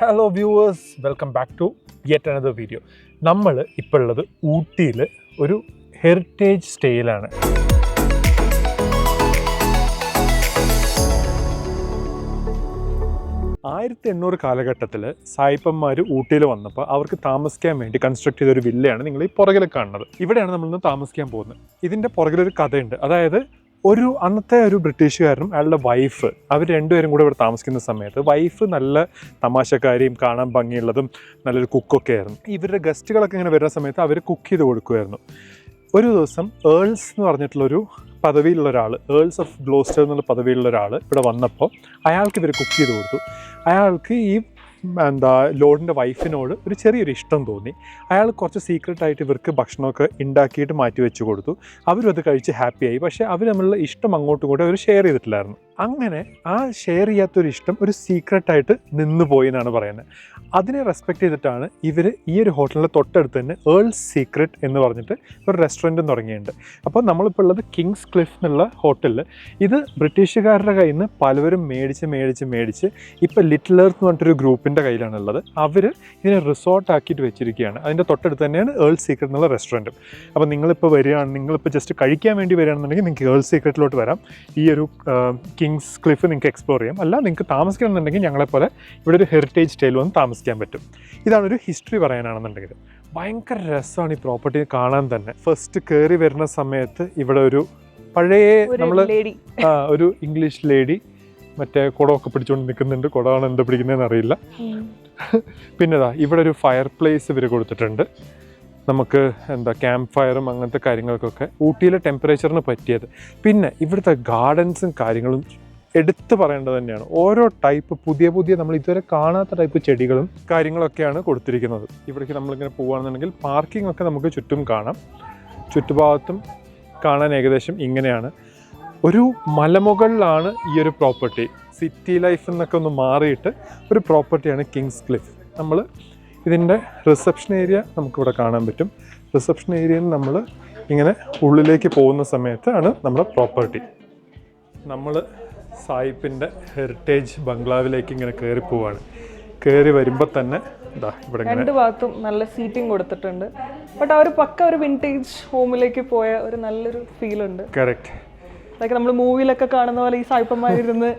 Hello viewers, welcome back to yet another video. നമ്മൾ ഇപ്പോൾ ഉള്ളത് ഊട്ടിയിൽ ഒരു ഹെറിറ്റേജ് സ്റ്റേയിലാണ്. കാലഘട്ടത്തിൽ സായിപ്പന്മാർ ഊട്ടിയിൽ വന്നപ്പോൾ അവർക്ക് താമസിക്കാൻ വേണ്ടി കൺസ്ട്രക്ട് ചെയ്തൊരു വില്ലയാണ് നിങ്ങൾ ഈ പുറകിൽ കാണുന്നത്. ഇവിടെയാണ് നമ്മളിന്ന് താമസിക്കാൻ പോകുന്നത്. ഇതിൻ്റെ പുറകിലൊരു കഥയുണ്ട്. അതായത് അന്നത്തെ ഒരു ബ്രിട്ടീഷുകാരനും അയാളുടെ വൈഫ്, അവർ രണ്ടുപേരും കൂടെ ഇവിടെ താമസിക്കുന്ന സമയത്ത് വൈഫ് നല്ല തമാശക്കാരിയും കാണാൻ ഭംഗിയുള്ളതും നല്ലൊരു കുക്കൊക്കെ ആയിരുന്നു. ഇവരുടെ ഗസ്റ്റുകളൊക്കെ ഇങ്ങനെ വരുന്ന സമയത്ത് അവർ കുക്ക് ചെയ്ത് കൊടുക്കുമായിരുന്നു. ഒരു ദിവസം ഏൾസ് എന്ന് പറഞ്ഞിട്ടുള്ളൊരു പദവിയിലുള്ള ഒരാൾ, ഏൾസ് ഓഫ് ഗ്ലോസ്റ്റർ എന്നുള്ള പദവിയിലുള്ള ഒരാൾ ഇവിടെ വന്നപ്പോൾ അയാൾക്ക് ഇവർ കുക്ക് ചെയ്ത് കൊടുത്തു. അയാൾക്ക് ഈ ലോർഡിൻ്റെ വൈഫിനോട് ഒരു ചെറിയൊരു ഇഷ്ടം തോന്നി. അയാൾ കുറച്ച് സീക്രട്ടായിട്ട് ഇവർക്ക് ഭക്ഷണമൊക്കെ ഉണ്ടാക്കിയിട്ട് മാറ്റി വെച്ച് കൊടുത്തു. അവരും അത് കഴിച്ച് ഹാപ്പിയായി. പക്ഷേ അവർ തമ്മിലുള്ള ഇഷ്ടം അങ്ങോട്ടും കൂടെ അവർ ഷെയർ ചെയ്തിട്ടില്ലായിരുന്നു. അങ്ങനെ ആ ഷെയർ ചെയ്യാത്തൊരു ഇഷ്ടം ഒരു സീക്രട്ടായിട്ട് നിന്ന് പോയി എന്നാണ് പറയുന്നത്. അതിനെ റെസ്പെക്റ്റ് ചെയ്തിട്ടാണ് ഇവർ ഈ ഒരു ഹോട്ടലിൻ്റെ തൊട്ടടുത്ത് തന്നെ ഏൾസ് സീക്രട്ട് എന്ന് പറഞ്ഞിട്ട് ഒരു റെസ്റ്റോറൻറ്റും തുടങ്ങിയിട്ടുണ്ട്. അപ്പോൾ നമ്മളിപ്പോൾ ഉള്ളത് കിങ്സ് ക്ലിഫ് എന്നുള്ള ഹോട്ടലിൽ. ഇത് ബ്രിട്ടീഷുകാരുടെ കയ്യിൽ നിന്ന് പലവരും മേടിച്ച് ഇപ്പോൾ ലിറ്റിൽ എർത്ത് എന്ന് പറഞ്ഞിട്ടൊരു ഗ്രൂപ്പിൻ്റെ കയ്യിലാണുള്ളത്. അവർ ഇതിനെ റിസോർട്ടാക്കിയിട്ട് വെച്ചിരിക്കുകയാണ്. അതിൻ്റെ തൊട്ടടുത്ത് തന്നെയാണ് ഏൾസ് സീക്രട്ട് എന്നുള്ള റെസ്റ്റോറൻറ്റും. അപ്പോൾ നിങ്ങളിപ്പോൾ നിങ്ങളിപ്പോൾ ജസ്റ്റ് കഴിക്കാൻ വേണ്ടി വരികയാണെന്നുണ്ടെങ്കിൽ നിങ്ങൾക്ക് ഏൾസ് സീക്രട്ടിലോട്ട് വരാം. ഈ ഒരു കിങ്സ് ക്ലിഫ് നിങ്ങൾക്ക് എക്സ്പ്ലോർ ചെയ്യാം. അല്ല, നിങ്ങൾക്ക് താമസിക്കണമെന്നുണ്ടെങ്കിൽ ഞങ്ങളെപ്പോലെ ഇവിടെ ഒരു ഹെറിറ്റേജ് സ്റ്റൈൽ വന്ന് താമസിക്കാൻ പറ്റും. ഇതാണൊരു ഹിസ്റ്ററി പറയാനാണെന്നുണ്ടെങ്കിൽ ഭയങ്കര രസമാണ് ഈ പ്രോപ്പർട്ടി കാണാൻ തന്നെ. ഫസ്റ്റ് കയറി വരുന്ന സമയത്ത് ഇവിടെ ഒരു പഴയ ഒരു ഇംഗ്ലീഷ് ലേഡി മറ്റേ കുടമൊക്കെ പിടിച്ചുകൊണ്ട് നിൽക്കുന്നുണ്ട്. കുടമാണ് എന്താ പിടിക്കുന്നതെന്ന് അറിയില്ല. പിന്നെ ഇവിടെ ഒരു ഫയർ പ്ലേസ് ഇവർ കൊടുത്തിട്ടുണ്ട്. നമുക്ക് ക്യാമ്പ് ഫയറും അങ്ങനത്തെ കാര്യങ്ങൾക്കൊക്കെ ഊട്ടിയിലെ ടെമ്പറേച്ചറിന് പറ്റിയത്. പിന്നെ ഇവിടുത്തെ ഗാർഡൻസും കാര്യങ്ങളും എടുത്തു പറയേണ്ടത് തന്നെയാണ്. ഓരോ ടൈപ്പ് പുതിയ നമ്മൾ ഇതുവരെ കാണാത്ത ടൈപ്പ് ചെടികളും കാര്യങ്ങളൊക്കെയാണ് കൊടുത്തിരിക്കുന്നത്. ഇവിടേക്ക് നമ്മളിങ്ങനെ പോകുകയാണെന്നുണ്ടെങ്കിൽ പാർക്കിംഗ് ഒക്കെ നമുക്ക് ചുറ്റും കാണാം. ചുറ്റുഭാഗത്തും കാണാൻ ഏകദേശം ഇങ്ങനെയാണ്. ഒരു മലമുകളിലാണ് ഈ ഒരു പ്രോപ്പർട്ടി. സിറ്റി ലൈഫ് എന്നൊക്കെ ഒന്ന് മാറിയിട്ട് ഒരു പ്രോപ്പർട്ടിയാണ് കിങ്സ് ക്ലിഫ്. നമ്മൾ ഇതിൻ്റെ റിസപ്ഷൻ ഏരിയ നമുക്കിവിടെ കാണാൻ പറ്റും. റിസപ്ഷൻ ഏരിയയിൽ നമ്മൾ ഇങ്ങനെ ഉള്ളിലേക്ക് പോകുന്ന സമയത്താണ് നമ്മുടെ പ്രോപ്പർട്ടി. നമ്മൾ സായിപ്പിൻ്റെ ഹെറിറ്റേജ് ബംഗ്ലാവിലേക്ക് ഇങ്ങനെ കയറി പോവാണ്. കയറി വരുമ്പോൾ തന്നെ ഇവിടെ രണ്ട് ഭാഗത്തും നല്ല സീറ്റിംഗ് കൊടുത്തിട്ടുണ്ട്. ബട്ട് ആ ഒരു പക്ക ഒരു വിൻറ്റേജ് ഹോമിലേക്ക് പോയ ഒരു നല്ലൊരു ഫീൽ ഉണ്ട്. കറക്റ്റ്. അതൊക്കെ നമ്മൾ മൂവിയിലൊക്കെ കാണുന്ന പോലെ ഈ സായിപ്പന്മാരിരുന്ന്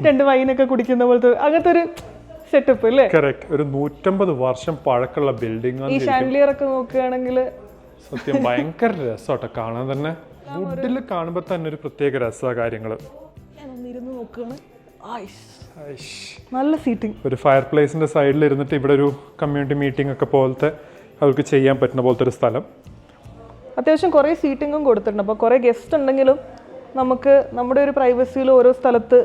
രണ്ട് വൈനൊക്കെ കുടിക്കുന്ന പോലത്തെ അങ്ങനത്തെ ഒരു സെറ്റപ്പ് അല്ലേ? കറക്റ്റ്. ഒരു 150 വർഷം പഴക്കമുള്ള ബിൽഡിംഗ്. ഈ ഷാൻഡിലിയർ ഒക്കെ നോക്കുകയാണെങ്കിൽ സത്യം ഭയങ്കര രസമാട്ടോ കാണാൻ തന്നെ. വുഡിൽ കാണുമ്പോൾ തന്നെ ഒരു പ്രത്യേക രസമാണ് കാര്യങ്ങൾ. നല്ല സീറ്റിംഗ്. ഒരു ഫയർ പ്ലേസിന്റെ സൈഡിൽ ഇരുന്നിട്ട് ഇവിടെ ഒരു കമ്മ്യൂണിറ്റി മീറ്റിംഗ് ഒക്കെ പോലത്തെ അവർക്ക് ചെയ്യാൻ പറ്റുന്ന പോലത്തെ ഒരു സ്ഥലം. അത്യാവശ്യം കുറേ സീറ്റിങ്ങും കൊടുത്തിട്ടുണ്ട്. അപ്പോൾ കുറേ ഗസ്റ്റ് ഉണ്ടെങ്കിലും നമുക്ക് നമ്മുടെ ഒരു പ്രൈവസിയിൽ ഓരോ സ്ഥലത്ത്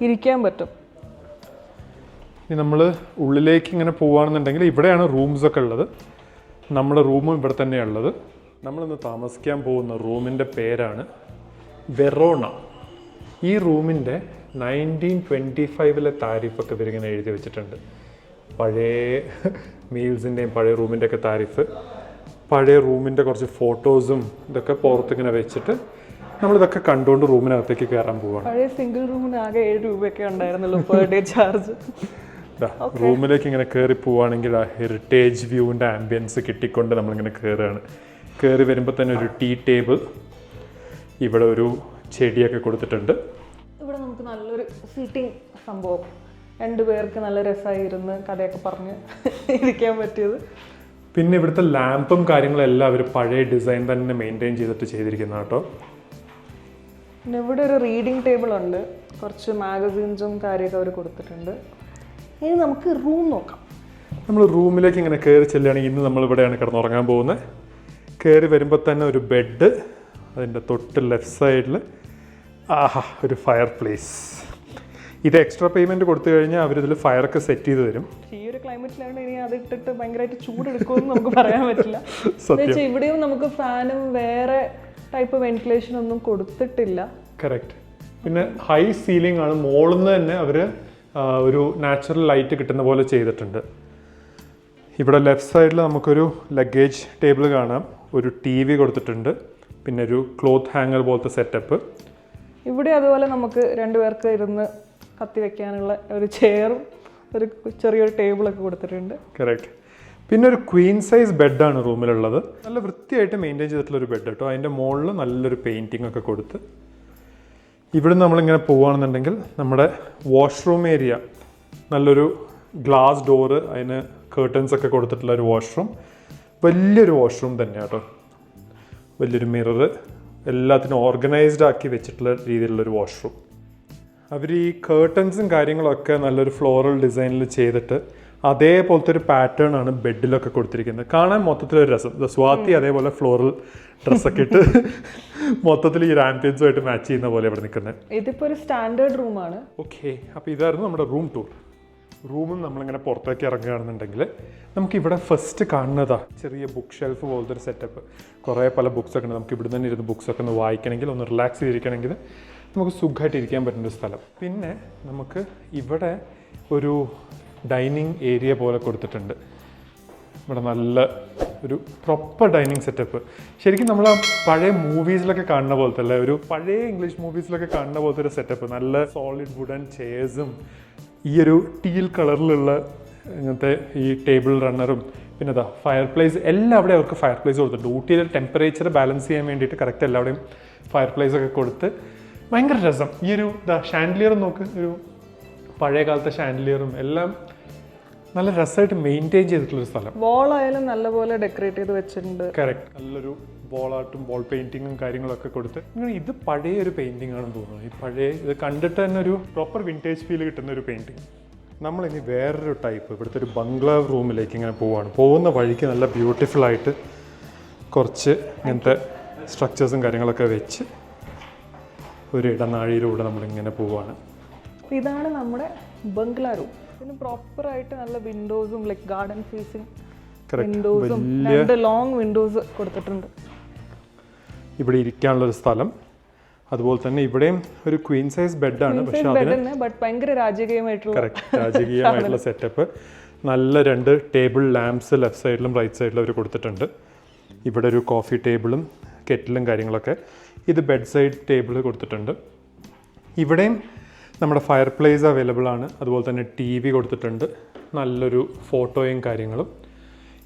ഇരിക്കാൻ പറ്റും. ഇനി നമ്മൾ ഉള്ളിലേക്ക് ഇങ്ങനെ പോവുകയാണെന്നുണ്ടെങ്കിൽ ഇവിടെയാണ് റൂംസൊക്കെ ഉള്ളത്. നമ്മുടെ റൂമും ഇവിടെ തന്നെയുള്ളത്. നമ്മളിന്ന് താമസിക്കാൻ പോകുന്ന റൂമിൻ്റെ പേരാണ് വെറോണ. ഈ റൂമിൻ്റെ 1925 താരിഫൊക്കെ ഇവരിങ്ങനെ എഴുതി വെച്ചിട്ടുണ്ട്. പഴയ മീൽസിൻ്റെയും പഴയ റൂമിൻ്റെ ഒക്കെ താരിഫ്, പഴയ റൂമിൻ്റെ കുറച്ച് ഫോട്ടോസും ഇതൊക്കെ പുറത്തിങ്ങനെ വെച്ചിട്ട് നമ്മളിതൊക്കെ കണ്ടുകൊണ്ട് റൂമിനകത്തേക്ക് കയറാൻ പോവുകയാണ്. പഴയ സിംഗിൾ റൂമിന് ആകെ 7 രൂപയൊക്കെ ഉണ്ടായിരുന്നല്ലോ പെർ ഡേ ചാർജ്. റൂമിലേക്ക് ഇങ്ങനെ കയറി പോവുകയാണെങ്കിൽ ആ ഹെറിറ്റേജ് വ്യൂവിൻ്റെ ആംബിയൻസ് കിട്ടിക്കൊണ്ട് നമ്മളിങ്ങനെ കയറുകയാണ്. കയറി വരുമ്പോൾ തന്നെ ഒരു ടീ ടേബിൾ, ഇവിടെ ഒരു ചെടിയൊക്കെ കൊടുത്തിട്ടുണ്ട്. ഇവിടെ നമുക്ക് നല്ലൊരു സീറ്റിംഗ് സംഭവം, 2 പേർക്ക് നല്ല രസമായി ഇരുന്ന് കഥയൊക്കെ പറഞ്ഞ് ഇരിക്കാൻ പറ്റിയത്. പിന്നെ ഇവിടുത്തെ ലാമ്പും കാര്യങ്ങളും എല്ലാം അവർ പഴയ ഡിസൈൻ തന്നെ മെയിൻറ്റെയിൻ ചെയ്തിട്ട് ചെയ്തിരിക്കുന്ന കേട്ടോ. പിന്നെ ഇവിടെ ഒരു റീഡിംഗ് ടേബിൾ ഉണ്ട്, കുറച്ച് മാഗസീൻസും കാര്യമൊക്കെ അവർ കൊടുത്തിട്ടുണ്ട്. ഇനി നമുക്ക് റൂം നോക്കാം. നമ്മൾ റൂമിലേക്ക് ഇങ്ങനെ കയറി ചെല്ലുകയാണെങ്കിൽ ഇന്ന് നമ്മളിവിടെയാണ് കിടന്നുറങ്ങാൻ പോകുന്നത്. കയറി വരുമ്പോൾ തന്നെ ഒരു ബെഡ്, അതിൻ്റെ തൊട്ട് ലെഫ്റ്റ് സൈഡിൽ ഒരു ഫയർ പ്ലേസ്. ഇത് എക്സ്ട്രാ പേയ്മെൻറ്റ് കൊടുത്തു കഴിഞ്ഞാൽ അവരിതിൽ ഫയറൊക്കെ സെറ്റ് ചെയ്ത് തരും. ഈ ഒരു ക്ലൈമറ്റിലാണ് ഇനി അത് ഇട്ടിട്ട് ഭയങ്കരമായിട്ട് ചൂടെടുക്കുമെന്ന് നമുക്ക് പറയാൻ പറ്റില്ല. ഇവിടെയും നമുക്ക് ഫാനും വേറെ ടൈപ്പ് വെന്റിലേഷൻ ഒന്നും കൊടുത്തിട്ടില്ല. കറക്റ്റ്. പിന്നെ ഹൈ സീലിംഗ് ആണ്. മുകളിൽ നിന്ന് തന്നെ അവർ ഒരു നാച്ചുറൽ ലൈറ്റ് കിട്ടുന്ന പോലെ ചെയ്തിട്ടുണ്ട്. ഇവിടെ ലെഫ്റ്റ് സൈഡിൽ നമുക്കൊരു ലഗേജ് ടേബിൾ കാണാം. ഒരു TV കൊടുത്തിട്ടുണ്ട്. പിന്നെ ഒരു ക്ലോത്ത് ഹാങ്ങർ പോലത്തെ സെറ്റപ്പ്. ഇവിടെ അതുപോലെ നമുക്ക് 2 പേർക്ക് ഇരുന്ന് കത്തി വെക്കാനുള്ള ഒരു ചെയറും ഒരു ചെറിയൊരു ടേബിളൊക്കെ കൊടുത്തിട്ടുണ്ട്. കറക്റ്റ്. പിന്നെ ഒരു ക്വീൻ സൈസ് ബെഡാണ് റൂമിലുള്ളത്. നല്ല വൃത്തിയായിട്ട് മെയിൻറ്റെയിൻ ചെയ്തിട്ടുള്ള ഒരു ബെഡ് കേട്ടോ. അതിൻ്റെ മുകളിൽ നല്ലൊരു പെയിൻറ്റിംഗ് ഒക്കെ കൊടുത്ത് ഇവിടുന്ന് നമ്മളിങ്ങനെ പോവുകയാണെന്നുണ്ടെങ്കിൽ നമ്മുടെ വാഷ്റൂം ഏരിയ, നല്ലൊരു ഗ്ലാസ് ഡോറ്, അതിന് കേർട്ടൻസ് ഒക്കെ കൊടുത്തിട്ടുള്ള ഒരു വാഷ്റൂം, വലിയൊരു വാഷ്റൂം തന്നെയാണ് കേട്ടോ. വലിയൊരു മിറർ, എല്ലാത്തിനും ഓർഗനൈസ്ഡ് ആക്കി വെച്ചിട്ടുള്ള രീതിയിലുള്ളൊരു വാഷ്റൂം. അവർ ഈ കേർട്ടൻസും കാര്യങ്ങളൊക്കെ നല്ലൊരു ഫ്ലോറൽ ഡിസൈനിൽ ചെയ്തിട്ട് അതേപോലത്തെ ഒരു പാറ്റേൺ ആണ് ബെഡിലൊക്കെ കൊടുത്തിരിക്കുന്നത്. കാണാൻ മൊത്തത്തിലൊരു രസം. സ്വാതി അതേപോലെ ഫ്ലോറൽ ഡ്രസ്സൊക്കെ ഇട്ട് മൊത്തത്തിൽ ഈ ആംബിയൻസുമായിട്ട് മാച്ച് ചെയ്യുന്ന പോലെ ഇവിടെ നിൽക്കുന്നത്. ഇതിപ്പോൾ ഒരു സ്റ്റാൻഡേർഡ് റൂമാണ്. ഓക്കെ, അപ്പോൾ ഇതായിരുന്നു നമ്മുടെ റൂം ടൂർ. റൂമും നമ്മളിങ്ങനെ പുറത്തേക്ക് ഇറങ്ങുകയാണെന്നുണ്ടെങ്കിൽ നമുക്കിവിടെ ഫസ്റ്റ് കാണുന്നതാ ചെറിയ ബുക്ക് ഷെൽഫ് പോലത്തെ ഒരു സെറ്റപ്പ്. കുറേ പല ബുക്സൊക്കെ ഉണ്ട്. നമുക്ക് ഇവിടെ തന്നെ ഇരുന്ന് ബുക്സൊക്കെ ഒന്ന് വായിക്കണമെങ്കിൽ, ഒന്ന് റിലാക്സ് ചെയ്തിരിക്കണമെങ്കിൽ നമുക്ക് സുഖമായിട്ട് ഇരിക്കാൻ പറ്റുന്ന ഒരു സ്ഥലം. പിന്നെ നമുക്ക് ഇവിടെ ഒരു ഡൈനിങ് ഏരിയ പോലെ കൊടുത്തിട്ടുണ്ട്. ഇവിടെ നല്ല ഒരു പ്രോപ്പർ ഡൈനിങ് സെറ്റപ്പ്. ശരിക്കും നമ്മൾ ആ പഴയ മൂവീസിലൊക്കെ കാണുന്ന പോലത്തെ അല്ലേ, ഒരു പഴയ ഇംഗ്ലീഷ് മൂവീസിലൊക്കെ കാണുന്ന പോലത്തെ ഒരു സെറ്റപ്പ്. നല്ല സോളിഡ് വുഡൻ ചെയർസും ഈ ഒരു ടീൽ കളറിലുള്ള ഇങ്ങനത്തെ ഈ ടേബിൾ റണ്ണറും പിന്നെ അതാ ഫയർ പ്ലേസ് എല്ലാം അവിടെ അവർക്ക് ഫയർ പ്ലേസ് കൊടുത്തിട്ടുണ്ട്. ഊട്ടിയിലെ ടെമ്പറേച്ചർ ബാലൻസ് ചെയ്യാൻ വേണ്ടിയിട്ട് കറക്റ്റ് എല്ലാവിടെയും ഫയർ പ്ലേസ് ഒക്കെ കൊടുത്ത് ഭയങ്കര രസം. ഈ ഒരു ഷാൻഡലിയറും നോക്ക്, ഒരു പഴയ കാലത്തെ ഷാൻഡലിയറും എല്ലാം നല്ല രസമായിട്ട് മെയിൻറ്റെയിൻ ചെയ്തിട്ടുള്ളൊരു സ്ഥലം. വോളായാലും നല്ലപോലെ ഡെക്കറേറ്റ് ചെയ്ത് വെച്ചിട്ടുണ്ട്. കറക്റ്റ്. നല്ലൊരു വോൾ ആർട്ടും വോൾ പെയിൻറ്റിങ്ങും കാര്യങ്ങളൊക്കെ കൊടുത്ത് ഇത് പഴയ ഒരു പെയിൻറ്റിംഗ് ആണെന്ന് തോന്നുന്നു. ഈ പഴയ ഇത് കണ്ടിട്ട് തന്നെ ഒരു പ്രോപ്പർ വിൻറ്റേജ് ഫീൽ കിട്ടുന്ന ഒരു പെയിൻറ്റിങ്. നമ്മളിനി വേറൊരു ടൈപ്പ് ഇവിടുത്തെ ഒരു ബംഗ്ലാവ് റൂമിലേക്ക് ഇങ്ങനെ പോവുകയാണ്. പോകുന്ന വഴിക്ക് നല്ല ബ്യൂട്ടിഫുൾ ആയിട്ട് കുറച്ച് ഇങ്ങനത്തെ സ്ട്രക്ചേഴ്സും കാര്യങ്ങളൊക്കെ വെച്ച് ഒരു ഇടനാഴിയിലൂടെ നമ്മളിങ്ങനെ പോവുകയാണ്. ഇതാണ് നമ്മുടെ ബംഗ്ലാ റൂം. ഇതിന് പ്രോപ്പറായിട്ട് നല്ല വിൻഡോസും ലൈക്ക് ഗാർഡൻ ഫേസിങ് വിൻഡോസും 2 ലോങ് വിൻഡോസ് കൊടുത്തിട്ടുണ്ട്. ഇവിടെ ഇരിക്കാനുള്ളൊരു സ്ഥലം, അതുപോലെ തന്നെ ഇവിടെയും ഒരു ക്വീൻ സൈസ് ബെഡാണ്. പക്ഷേ ഭയങ്കര രാജകീയമായിട്ടുള്ള രാജകീയമായിട്ടുള്ള സെറ്റപ്പ്. നല്ല 2 ടേബിൾ ലാംപ്സ് ലെഫ്റ്റ് സൈഡിലും റൈറ്റ് സൈഡിലും അവർ കൊടുത്തിട്ടുണ്ട്. ഇവിടെ ഒരു കോഫി ടേബിളും കെറ്റിലും കാര്യങ്ങളൊക്കെ. ഇത് ബെഡ് സൈഡ് ടേബിൾ കൊടുത്തിട്ടുണ്ട്. ഇവിടെയും നമ്മുടെ ഫയർ പ്ലേസ് അവൈലബിൾ ആണ്. അതുപോലെ തന്നെ TV കൊടുത്തിട്ടുണ്ട്. നല്ലൊരു ഫോട്ടോയും കാര്യങ്ങളും.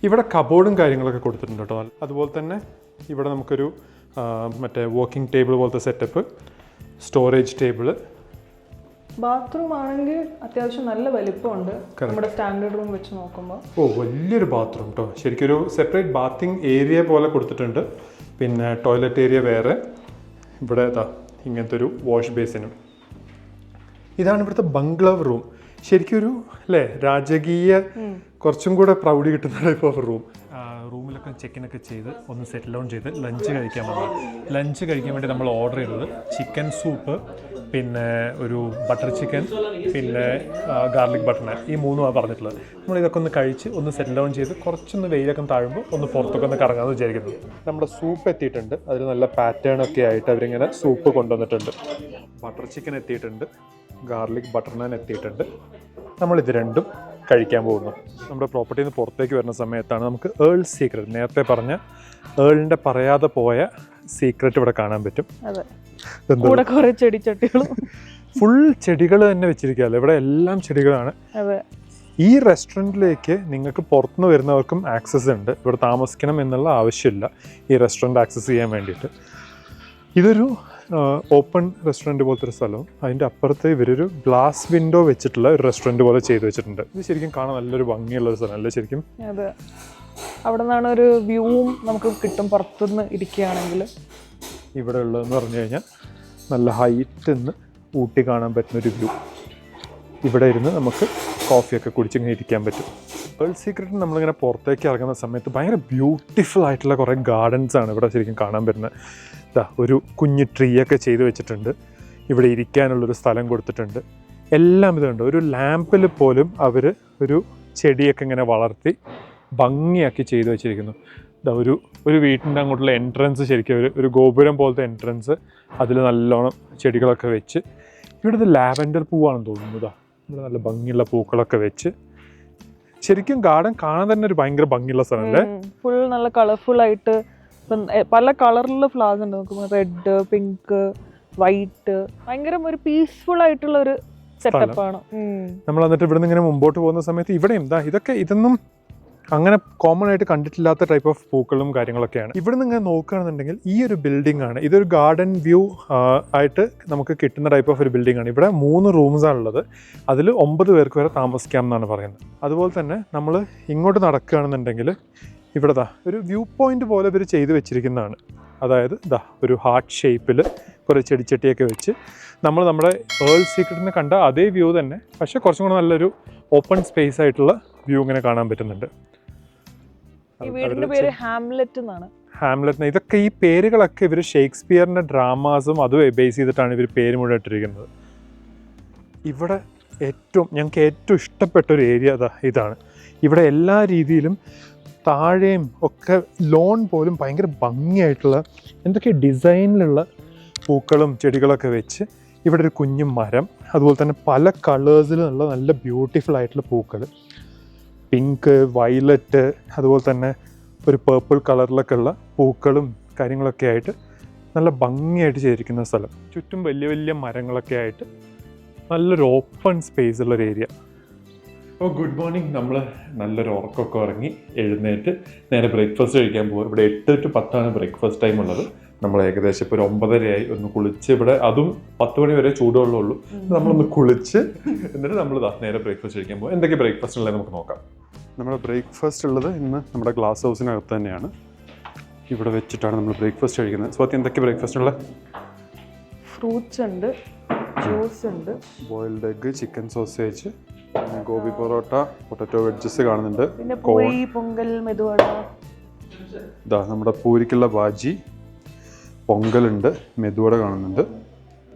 ഇവിടെ കബോർഡും കാര്യങ്ങളൊക്കെ കൊടുത്തിട്ടുണ്ട് കേട്ടോ. അതുപോലെ തന്നെ ഇവിടെ നമുക്കൊരു മറ്റേ വർക്കിംഗ് ടേബിൾ പോലത്തെ സെറ്റപ്പ്, സ്റ്റോറേജ് ടേബിള്. ബാത്റൂം ആണെങ്കിൽ അത്യാവശ്യം നല്ല വലിപ്പമുണ്ട് നമ്മുടെ സ്റ്റാൻഡേർഡ് റൂം വെച്ച് നോക്കുമ്പോൾ. വലിയൊരു ബാത്റൂം കേട്ടോ. ശരിക്കും ഒരു സെപ്പറേറ്റ് ബാത്തിങ് ഏരിയ പോലെ കൊടുത്തിട്ടുണ്ട്. പിന്നെ ടോയ്ലറ്റ് ഏരിയ വേറെ. ഇവിടെ ഇങ്ങനത്തെ ഒരു വാഷ് ബേസിനും. ഇതാണ് ഇവിടുത്തെ ബംഗ്ലാവ് റൂം. ശരിക്കും ഒരു അല്ലേ രാജകീയ, കുറച്ചും കൂടെ പ്രൗഡി കിട്ടുന്ന ടൈപ്പ് ഓഫ് റൂം. റൂമിലൊക്കെ ചെക്കിനൊക്കെ ചെയ്ത് ഒന്ന് സെറ്റിൽ ഡൗൺ ചെയ്ത് ലഞ്ച് കഴിക്കാൻ വന്നത്. ലഞ്ച് കഴിക്കാൻ വേണ്ടി നമ്മൾ ഓർഡർ ചെയ്തത് ചിക്കൻ സൂപ്പ്, പിന്നെ ഒരു ബട്ടർ ചിക്കൻ, പിന്നെ ഗാർലിക് ബട്ടർ നാൻ. ഈ 3 പറഞ്ഞിട്ടുള്ളത്. നമ്മളിതൊക്കെ ഒന്ന് കഴിച്ച് ഒന്ന് സെറ്റിൽ ഡൗൺ ചെയ്ത് കുറച്ചൊന്ന് വെയിലൊക്കെ താഴുമ്പോൾ ഒന്ന് പുറത്തൊക്കെ ഒന്ന് കറങ്ങാമെന്ന് വിചാരിക്കുന്നു. നമ്മുടെ സൂപ്പ് എത്തിയിട്ടുണ്ട്. അതിൽ നല്ല പാറ്റേൺ ഒക്കെ ആയിട്ട് അവരിങ്ങനെ സൂപ്പ് കൊണ്ടുവന്നിട്ടുണ്ട്. ബട്ടർ ചിക്കൻ എത്തിയിട്ടുണ്ട്. ഗാർലിക് ബട്ടർ നാൻ എത്തിയിട്ടുണ്ട്. നമ്മളിത് രണ്ടും കഴിക്കാൻ പോകുന്നു. നമ്മുടെ പ്രോപ്പർട്ടിയിൽ നിന്ന് പുറത്തേക്ക് വരുന്ന സമയത്താണ് നമുക്ക് ഏൾ സീക്രട്ട്, നേരത്തെ പറഞ്ഞ ഏളിൻ്റെ പറയാതെ പോയ സീക്രട്ട് ഇവിടെ കാണാൻ പറ്റും. ഫുൾ ചെടികൾ തന്നെ വെച്ചിരിക്കുകയല്ലേ. ഇവിടെ എല്ലാം ചെടികളാണ്. ഈ റെസ്റ്റോറൻറ്റിലേക്ക് നിങ്ങൾക്ക് പുറത്തുനിന്ന് വരുന്നവർക്കും ആക്സസ് ഉണ്ട്. ഇവിടെ താമസിക്കണം എന്നുള്ള ആവശ്യമില്ല ഈ റെസ്റ്റോറൻറ്റ് ആക്സസ് ചെയ്യാൻ വേണ്ടിയിട്ട്. ഇതൊരു ഓപ്പൺ റെസ്റ്റോറൻറ്റ് പോലത്തെ ഒരു സ്ഥലവും അതിൻ്റെ അപ്പുറത്ത് ഇവരൊരു ഗ്ലാസ് വിൻഡോ വെച്ചിട്ടുള്ള ഒരു റെസ്റ്റോറൻറ്റ് പോലെ ചെയ്തു വെച്ചിട്ടുണ്ട്. ഇത് ശരിക്കും കാണാൻ നല്ലൊരു ഭംഗിയുള്ള ഒരു സ്ഥലം അല്ലേ ശരിക്കും. അതെ, അവിടെ നിന്നാണ് ഒരു വ്യൂവും നമുക്ക് കിട്ടും പുറത്തുനിന്ന് ഇരിക്കുകയാണെങ്കിൽ. ഇവിടെ ഉള്ളതെന്ന് പറഞ്ഞു കഴിഞ്ഞാൽ നല്ല ഹൈറ്റിൽ നിന്ന് ഊട്ടി കാണാൻ പറ്റുന്നൊരു വ്യൂ. ഇവിടെ ഇരുന്ന് നമുക്ക് കോഫിയൊക്കെ കുടിച്ചിങ്ങനെ ഇരിക്കാൻ പറ്റും. ഏൾ സീക്രട്ടിൽ നമ്മളിങ്ങനെ പുറത്തേക്ക് ഇറങ്ങുന്ന സമയത്ത് ഭയങ്കര ബ്യൂട്ടിഫുൾ ആയിട്ടുള്ള കുറേ ഗാർഡൻസാണ് ഇവിടെ ശരിക്കും കാണാൻ പറ്റുന്നത്. ഒരു കുഞ്ഞു ട്രീ ഒക്കെ ചെയ്ത് വെച്ചിട്ടുണ്ട്. ഇവിടെ ഇരിക്കാനുള്ളൊരു സ്ഥലം കൊടുത്തിട്ടുണ്ട്. എല്ലാം ഇതുണ്ട്. ഒരു ലാമ്പിൽ പോലും അവർ ഒരു ചെടിയൊക്കെ ഇങ്ങനെ വളർത്തി ഭംഗിയാക്കി ചെയ്ത് വെച്ചിരിക്കുന്നു. ഒരു വീട്ടിൻ്റെ അങ്ങോട്ടുള്ള എൻട്രൻസ് ശരിക്കും ഒരു ഗോപുരം പോലത്തെ എൻട്രൻസ്. അതിൽ നല്ലോണം ചെടികളൊക്കെ വെച്ച് ഇവിടുത്തെ ലാവൻഡർ പൂവാണെന്ന് തോന്നുന്നു. ഇവിടെ നല്ല ഭംഗിയുള്ള പൂക്കളൊക്കെ വെച്ച് ശരിക്കും ഗാർഡൻ കാണാൻ തന്നെ ഒരു ഭയങ്കര ഭംഗിയുള്ള സ്ഥലമല്ലേ. ഫുൾ നല്ല കളർഫുൾ ആയിട്ട് പല കളറിലുള്ള ഫ്ലവേഴ്സ് ഉണ്ട്. നോക്കുമ്പോൾ റെഡ്, പിങ്ക്, വൈറ്റ്, ഭയങ്കര ഒരു പീസ്ഫുൾ ആയിട്ടുള്ള ഒരു സെറ്റപ്പാണ്. നമ്മൾ എന്നിട്ട് ഇവിടുന്ന് ഇങ്ങനെ മുമ്പോട്ട് പോകുന്ന സമയത്ത് ഇവിടെ എന്താ ഇതൊന്നും അങ്ങനെ കോമൺ ആയിട്ട് കണ്ടിട്ടില്ലാത്ത ടൈപ്പ് ഓഫ് പൂക്കളും കാര്യങ്ങളൊക്കെയാണ്. ഇവിടുന്ന് ഇങ്ങനെ നോക്കുകയാണെന്നുണ്ടെങ്കിൽ ഈ ഒരു ബിൽഡിംഗ് ആണ്, ഇതൊരു ഗാർഡൻ വ്യൂ ആയിട്ട് നമുക്ക് കിട്ടുന്ന ടൈപ്പ് ഓഫ് ഒരു ബിൽഡിംഗ് ആണ്. ഇവിടെ 3 റൂംസാണുള്ളത്. അതിൽ 9 പേർക്ക് വരെ താമസിക്കാം എന്നാണ് പറയുന്നത്. അതുപോലെ തന്നെ നമ്മൾ ഇങ്ങോട്ട് നടക്കുകയാണെന്നുണ്ടെങ്കിൽ ഇവിടെ ഒരു വ്യൂ പോയിന്റ് പോലെ ഇവർ ചെയ്ത് വെച്ചിരിക്കുന്നതാണ്. അതായത് ഒരു ഹാർട്ട് ഷേപ്പിൽ കുറേ ചെടിച്ചട്ടിയൊക്കെ വെച്ച് നമ്മൾ നമ്മുടെ ഏൾ സീക്രട്ടിന് കണ്ട അതേ വ്യൂ തന്നെ, പക്ഷേ കുറച്ചും കൂടെ നല്ലൊരു ഓപ്പൺ സ്പേസ് ആയിട്ടുള്ള വ്യൂ ഇങ്ങനെ കാണാൻ പറ്റുന്നുണ്ട്. ഈ വീടിന്റെ പേര് ഹാംലെറ്റ് എന്നാണ്. ഹാംലെറ്റ്. ഇതൊക്കെ ഈ പേരുകളൊക്കെ ഇവർ ഷേക്സ്പിയറിന്റെ ഡ്രാമാസും അതും ബേസ് ചെയ്തിട്ടാണ് ഇവർ പേര് മുഴുവൻ ഇട്ടിരിക്കുന്നത്. ഇവിടെ ഞങ്ങൾക്ക് ഏറ്റവും ഇഷ്ടപ്പെട്ട ഒരു ഏരിയ ഇതാണ്. ഇവിടെ എല്ലാ രീതിയിലും താഴെയും ഒക്കെ ലോൺ പോലും ഭയങ്കര ഭംഗിയായിട്ടുള്ള എന്തൊക്കെ ഡിസൈനിലുള്ള പൂക്കളും ചെടികളൊക്കെ വെച്ച് ഇവിടെ ഒരു കുഞ്ഞു മരം, അതുപോലെ തന്നെ പല കളേഴ്സിലുള്ള നല്ല ബ്യൂട്ടിഫുൾ ആയിട്ടുള്ള പൂക്കൾ, പിങ്ക്, വയലറ്റ്, അതുപോലെ തന്നെ ഒരു പേർപ്പിൾ കളറിലൊക്കെ ഉള്ള പൂക്കളും കാര്യങ്ങളൊക്കെ ആയിട്ട് നല്ല ഭംഗിയായിട്ട് ചെയ്തിരിക്കുന്ന സ്ഥലം. ചുറ്റും വലിയ വലിയ മരങ്ങളൊക്കെ ആയിട്ട് നല്ലൊരു ഓപ്പൺ സ്പേസ് ഉള്ളൊരു ഏരിയ. അപ്പോൾ ഗുഡ് മോർണിംഗ്. നമ്മൾ നല്ലൊരു ഉറക്കമൊക്കെ ഉറങ്ങി എഴുന്നേറ്റ് നേരെ ബ്രേക്ക്ഫാസ്റ്റ് കഴിക്കാൻ പോകും. ഇവിടെ 8 to 10 ബ്രേക്ക്ഫാസ്റ്റ് ടൈം ഉള്ളത്. നമ്മൾ ഏകദേശം ഇപ്പോൾ ഒരു 9:30 ഒന്ന് കുളിച്ച്, ഇവിടെ അതും 10 മണി വരെ ചൂടുവെള്ളമുള്ളൂ. നമ്മളൊന്ന് കുളിച്ച് എന്നിട്ട് നമ്മൾ നേരെ ബ്രേക്ക്ഫാസ്റ്റ് കഴിക്കാൻ പോകും. എന്തൊക്കെ ബ്രേക്ക്ഫാസ്റ്റ് ഉള്ളത് നമുക്ക് നോക്കാം. നമ്മുടെ ബ്രേക്ക്ഫാസ്റ്റ് ഉള്ളത് ഇന്ന് നമ്മുടെ ഗ്ലാസ് ഹൗസിനകത്ത് തന്നെയാണ്. ഇവിടെ വെച്ചിട്ടാണ് നമ്മൾ ബ്രേക്ക്ഫാസ്റ്റ് കഴിക്കുന്നത്. സ്വാതി, എന്തൊക്കെ ബ്രേക്ക്ഫാസ്റ്റ് ഉള്ളത്? ഫ്രൂട്ട്സ് ഉണ്ട്, ജ്യൂസ് ഉണ്ട്, boiled egg, chicken sausage, gobi parotta, potato wedges കാണുന്നുണ്ട്, പിന്നെ പൂരി, പൊങ്കൽ, മെതുവട, നമ്മുടെ പൂരിക്കുള്ള ബാജി, പൊങ്കലുണ്ട്, മെതുവട കാണുന്നുണ്ട്,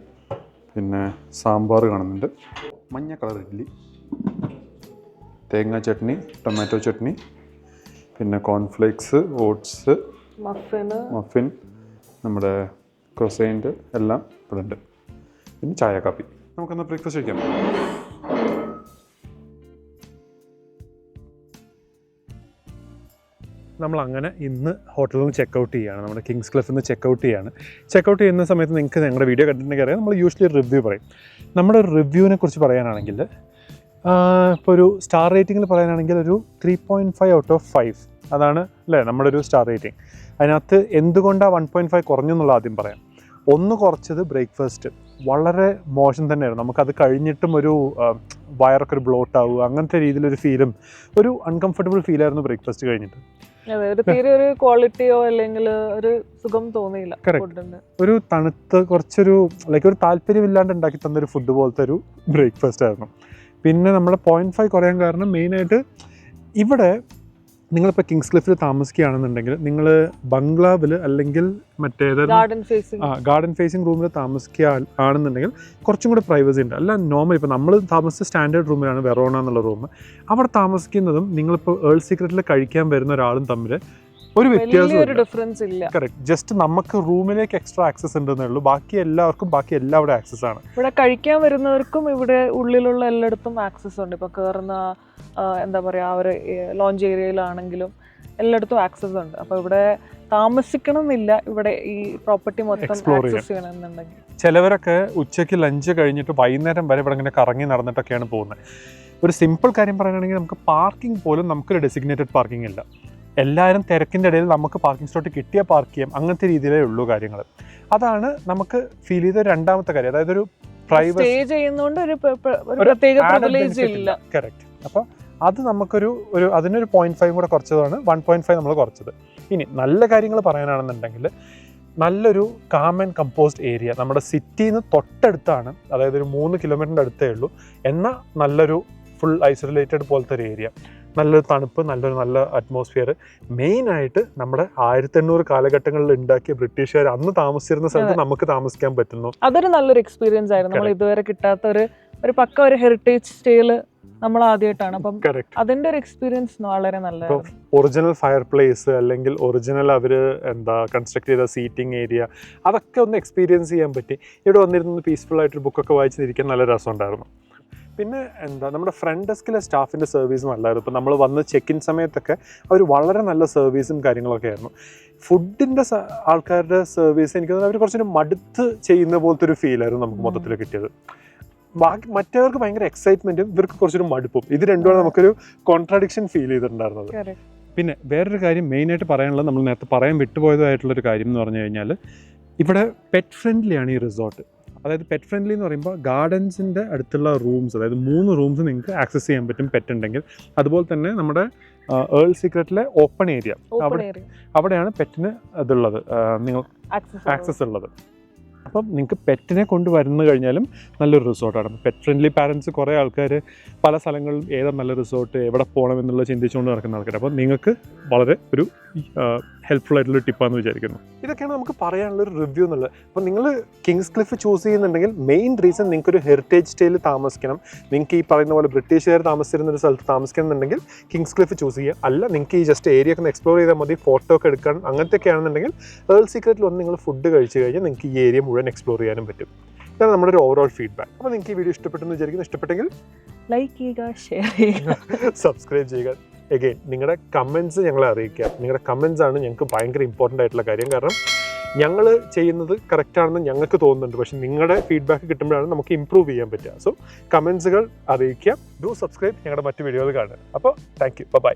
പിന്നെ സാമ്പാർ കാണുന്നുണ്ട്, മഞ്ഞ കളർ ഇഡ്ഡലി, തേങ്ങ ചട്നി, ടൊമാറ്റോ ചട്നി, പിന്നെ കോൺഫ്ലേക്സ്, ഓട്സ്, മഫിൻ, നമ്മുടെ ക്രോസൈൻറ്റ് എല്ലാം ഇവിടെ ഉണ്ട്. പിന്നെ ചായ കാപ്പി. നമുക്കെന്നാൽ ബ്രേക്ക്ഫാസ്റ്റ് കഴിക്കാം. നമ്മളങ്ങനെ ഇന്ന് ഹോട്ടലിൽ നിന്ന് ചെക്കൗട്ട് ചെയ്യുകയാണ്. നമ്മുടെ കിങ്സ് ക്ലിഫിൽ നിന്ന് ചെക്കൗട്ട് ചെയ്യുകയാണ്. ചെക്കൗട്ട് ചെയ്യുന്ന സമയത്ത് നിങ്ങൾക്ക് ഞങ്ങളുടെ വീഡിയോ കണ്ടിട്ടുണ്ടെങ്കിൽ അറിയാം, നമ്മൾ യൂഷ്വലി റിവ്യൂ പറയും. നമ്മുടെ റിവ്യൂവിനെ കുറിച്ച് പറയാനാണെങ്കിൽ ഇപ്പോൾ ഒരു സ്റ്റാർ റേറ്റിങ്ങിൽ പറയാനാണെങ്കിൽ ഒരു 3.5 out of 5 അതാണ് അല്ലേ നമ്മുടെ ഒരു സ്റ്റാർ റേറ്റിംഗ്. അതിനകത്ത് എന്തുകൊണ്ടാണ് 1.5 കുറഞ്ഞു എന്നുള്ള ആദ്യം പറയാം. ഒന്ന് കുറച്ചത് ബ്രേക്ക്ഫാസ്റ്റ് വളരെ മോശം തന്നെയായിരുന്നു. നമുക്കത് കഴിഞ്ഞിട്ടും ഒരു വയറൊക്കെ ഒരു ബ്ലോട്ട് ആവുക, അങ്ങനത്തെ രീതിയിലൊരു ഫീലും ഒരു അൺകംഫർട്ടബിൾ ഫീലായിരുന്നു ബ്രേക്ക്ഫാസ്റ്റ് കഴിഞ്ഞിട്ട്. ഒരു ക്വാളിറ്റിയോ അല്ലെങ്കിൽ ഒരു സുഖം തോന്നിയില്ല. ഒരു തണുത്ത് കുറച്ചൊരു ലൈക്ക് ഒരു താല്പര്യമില്ലാണ്ട് ഉണ്ടാക്കി തന്നൊരു ഫുഡ് പോലത്തെ ഒരു ബ്രേക്ക്ഫാസ്റ്റ് ആയിരുന്നു. പിന്നെ നമ്മുടെ 0.5 കുറയാൻ കാരണം മെയിനായിട്ട് ഇവിടെ നിങ്ങളിപ്പോൾ കിങ്സ് ക്ലിഫിൽ താമസിക്കുകയാണെന്നുണ്ടെങ്കിൽ നിങ്ങൾ ബംഗ്ലാവിൽ അല്ലെങ്കിൽ ഗാർഡൻ ഫേസിങ് റൂമിൽ താമസിക്കുക ആണെന്നുണ്ടെങ്കിൽ കുറച്ചും കൂടി പ്രൈവസി ഉണ്ട്. അല്ല നോർമൽ ഇപ്പോൾ നമ്മൾ താമസിച്ച സ്റ്റാൻഡേർഡ് റൂമിലാണ് വെറോണ എന്നുള്ള റൂം. അവിടെ താമസിക്കുന്നതും നിങ്ങളിപ്പോൾ ഏൾ സീക്രട്ടിൽ കഴിക്കാൻ വരുന്ന ഒരാളും തമ്മിൽ ഒരു വ്യത്യാസം ഇല്ല. കറക്റ്റ്. ജസ്റ്റ് നമുക്ക് റൂമിലേക്ക് എക്സ്ട്രാ ആക്സസ് ഉണ്ടെന്നേ ഉള്ളൂ. ബാക്കി എല്ലാവർക്കും എല്ലാവിടെ ആക്സസ് ആണ്. ഇവിടെ കഴിക്കാൻ വരുന്നവർക്കും ഇവിടെ ഉള്ളിലുള്ള എല്ലായിടത്തും ആക്സസ് ഉണ്ട്. ഇപ്പോൾ കയറുന്ന എന്താ പറയുക, ഒരു ലോഞ്ച് ഏരിയയിലാണെങ്കിലും എല്ലായിടത്തും ആക്സസ് ഉണ്ട്. അപ്പോൾ ഇവിടെ താമസിക്കണം എന്നില്ല, ഇവിടെ ഈ പ്രോപ്പർട്ടി മൊത്തം ആക്സസ് ചെയ്യണമെന്നുണ്ടെങ്കിൽ. ചിലവരൊക്കെ ഉച്ചയ്ക്ക് ലഞ്ച് കഴിഞ്ഞിട്ട് വൈകുന്നേരം വരെ ഇവിടെ ഇങ്ങനെ കറങ്ങി നടന്നിട്ടൊക്കെയാണ് പോകുന്നത്. ഒരു സിമ്പിൾ കാര്യം പറയുകയാണെങ്കിൽ നമുക്ക് പാർക്കിംഗ് പോലും നമുക്കൊരു ഡെസിഗ്നേറ്റഡ് പാർക്കിംഗ് ഇല്ല. എല്ലാവരും തിരക്കിൻ്റെ ഇടയിൽ നമുക്ക് പാർക്കിംഗ് സ്ലോട്ട് കിട്ടിയ പാർക്ക് ചെയ്യാം, അങ്ങനത്തെ രീതിയിലേ ഉള്ളൂ കാര്യങ്ങൾ. അതാണ് നമുക്ക് ഫീൽ ചെയ്ത രണ്ടാമത്തെ കാര്യം. അതായത് ഒരു പ്രൈവസി ഇല്ല. കറക്റ്റ്. അപ്പോൾ അത് നമുക്കൊരു അതിനൊരു 0.5 കൂടെ കുറച്ചതാണ് 1.5 നമ്മൾ കുറച്ചത്. ഇനി നല്ല കാര്യങ്ങൾ പറയാനാണെന്നുണ്ടെങ്കിൽ നല്ലൊരു കാം ആൻഡ് കമ്പോസ്ഡ് ഏരിയ നമ്മുടെ സിറ്റിയിൽ നിന്ന് തൊട്ടടുത്താണ്. അതായത് ഒരു 3 കിലോമീറ്ററിൻ്റെ അടുത്തേ ഉള്ളൂ. എന്നാൽ നല്ലൊരു ഫുൾ ഐസൊലേറ്റഡ് പോലത്തെ ഒരു ഏരിയ, നല്ലൊരു തണുപ്പ്, നല്ല അറ്റ്മോസ്ഫിയർ. മെയിനായിട്ട് നമ്മുടെ 1800 കാലഘട്ടങ്ങളിൽ ഉണ്ടാക്കിയ ബ്രിട്ടീഷുകാർ അന്ന് താമസിച്ചിരുന്ന സ്ഥലത്ത് നമുക്ക് താമസിക്കാൻ പറ്റുന്നു. അതൊരു നല്ലൊരു എക്സ്പീരിയൻസ് ആയിരുന്നു. നമ്മൾ ഇതുവരെ കിട്ടാത്ത ഒരു പക്ക ഒരു ഹെറിറ്റേജ് സ്റ്റൈല് നമ്മൾ ആദ്യമായിട്ടാണ്. അപ്പം അതിന്റെ ഒരു എക്സ്പീരിയൻസ് വളരെ നല്ലതാണ്. ഒറിജിനൽ ഫയർ പ്ലേസ് അല്ലെങ്കിൽ ഒറിജിനൽ അവർ കൺസ്ട്രക്ട് ചെയ്ത സീറ്റിംഗ് ഏരിയ, അതൊക്കെ ഒന്ന് എക്സ്പീരിയൻസ് ചെയ്യാൻ പറ്റി. ഇവിടെ വന്നിരുന്നത് പീസ്ഫുൾ ആയിട്ടൊരു ബുക്കൊക്കെ വായിച്ചിരിക്കാൻ നല്ല രസമുണ്ടായിരുന്നു. പിന്നെ നമ്മുടെ ഫ്രണ്ട് ഡെസ്കിലെ സ്റ്റാഫിൻ്റെ സർവീസും നല്ലതായിരുന്നു. ഇപ്പോൾ നമ്മൾ വന്ന് ചെക്ക് ഇൻ സമയത്തൊക്കെ അവർ വളരെ നല്ല സർവീസും കാര്യങ്ങളൊക്കെ ആയിരുന്നു. ഫുഡിൻ്റെ ആൾക്കാരുടെ സർവീസ് എനിക്ക് തോന്നുന്നു അവർ കുറച്ചൊരു മടുത്ത് ചെയ്യുന്ന പോലത്തെ ഒരു ഫീലായിരുന്നു നമുക്ക് മൊത്തത്തിൽ കിട്ടിയത്. ബാക്കി മറ്റവർക്ക് ഭയങ്കര എക്സൈറ്റ്മെന്റും ഇവർക്ക് കുറച്ചൊരു മടുപ്പും. ഇത് രണ്ടുമാണ് നമുക്കൊരു കോൺട്രാഡിക്ഷൻ ഫീൽ ചെയ്തിട്ടുണ്ടായിരുന്നത്. പിന്നെ വേറൊരു കാര്യം മെയിനായിട്ട് പറയാനുള്ളത്, നമ്മൾ നേരത്തെ പറയാൻ വിട്ടുപോയതായിട്ടുള്ളൊരു കാര്യം എന്ന് പറഞ്ഞു കഴിഞ്ഞാൽ, ഇവിടെ പെറ്റ് ഫ്രണ്ട്ലിയാണ് ഈ റിസോർട്ട്. അതായത് പെറ്റ് ഫ്രണ്ട്ലി എന്ന് പറയുമ്പോൾ ഗാർഡൻസിൻ്റെ അടുത്തുള്ള റൂംസ്, അതായത് 3 റൂംസ് നിങ്ങൾക്ക് ആക്സസ് ചെയ്യാൻ പറ്റും പെറ്റ് ഉണ്ടെങ്കിൽ. അതുപോലെ തന്നെ നമ്മുടെ ഏൾ സീക്രട്ടിലെ ഓപ്പൺ ഏരിയ, അവിടെയാണ് പെറ്റിന് ഇതുള്ളത്, നിങ്ങൾ ആക്സസ് ഉള്ളത്. അപ്പം നിങ്ങൾക്ക് പെറ്റിനെ കൊണ്ടുവരുന്നു കഴിഞ്ഞാലും നല്ലൊരു റിസോർട്ടാണ്. പെറ്റ് ഫ്രണ്ട്ലി പാരൻസ് കുറേ ആൾക്കാർ പല സ്ഥലങ്ങളിലും ഏതാണ് നല്ല റിസോർട്ട്, എവിടെ പോകണം എന്നുള്ളത് ചിന്തിച്ചുകൊണ്ട് നടക്കുന്ന ആൾക്കാർ. അപ്പോൾ നിങ്ങൾക്ക് വളരെ ഒരു ഹെൽപ്ഫുൾ ആയിട്ടുള്ള ടിപ്പാന്ന് വിചാരിക്കുന്നു. ഇതൊക്കെയാണ് നമുക്ക് പറയാനുള്ളൊരു റിവ്യൂ എന്നുള്ളത്. അപ്പോൾ നിങ്ങൾ കിങ്സ് ക്ലിഫ് ചൂസ് ചെയ്യുന്നുണ്ടെങ്കിൽ മെയിൻ റീസൺ നിങ്ങൾക്കൊരു ഹെറിറ്റേജ് സ്റ്റൈലിൽ താമസിക്കണം, നിങ്ങൾക്ക് ഈ പറയുന്ന പോലെ ബ്രിട്ടീഷുകാർ താമസിച്ചിരുന്ന ഒരു സ്ഥലത്ത് താമസിക്കണം എന്നുണ്ടെങ്കിൽ കിങ്സ് ക്ലിഫ് ചൂസ് ചെയ്യുക. അല്ല, നിങ്ങൾക്ക് ഈ ജസ്റ്റ് ഏരിയ ഒക്കെ ഒന്ന് എക്സ്പ്ലോർ ചെയ്താൽ മതി, ഫോട്ടോ ഒക്കെ എടുക്കാൻ അങ്ങനത്തെയൊക്കെ ആണെന്നുണ്ടെങ്കിൽ ഏൾ സീക്രറ്റിൽ വന്ന് നിങ്ങൾ ഫുഡ് കഴിച്ച് കഴിഞ്ഞാൽ നിങ്ങൾക്ക് ഈ ഏരിയ മുഴുവൻ എക്സ്പ്ലോർ ചെയ്യാനും പറ്റും. ഇതാണ് നമ്മുടെ ഒരു ഓവറോൾ ഫീഡ്ബാക്ക്. അപ്പോൾ നിങ്ങൾക്ക് ഈ വീഡിയോ ഇഷ്ടപ്പെട്ടെന്ന് വിചാരിക്കുന്നു. ഇഷ്ടപ്പെട്ടെങ്കിൽ ലൈക്ക് ചെയ്യുക, ഷെയർ ചെയ്യുക, സബ്സ്ക്രൈബ് ചെയ്യുക. എഗെയിൻ നിങ്ങളുടെ കമൻറ്റ്സ് ഞങ്ങളെ അറിയിക്കുക. നിങ്ങളുടെ കമൻറ്റ്സ് ആണ് ഞങ്ങൾക്ക് ഭയങ്കര ഇമ്പോർട്ടൻ്റ് ആയിട്ടുള്ള കാര്യം. കാരണം ഞങ്ങൾ ചെയ്യുന്നത് കറക്റ്റാണെന്ന് ഞങ്ങൾക്ക് തോന്നുന്നുണ്ട്, പക്ഷേ നിങ്ങളുടെ ഫീഡ്ബാക്ക് കിട്ടുമ്പോഴാണ് നമുക്ക് ഇമ്പ്രൂവ് ചെയ്യാൻ പറ്റുക. സോ കമൻറ്റ്സുകൾ അറിയിക്കുക. Do subscribe. ഞങ്ങളുടെ മറ്റു വീഡിയോകൾ കാണുക. അപ്പോൾ താങ്ക് യു. ബൈ.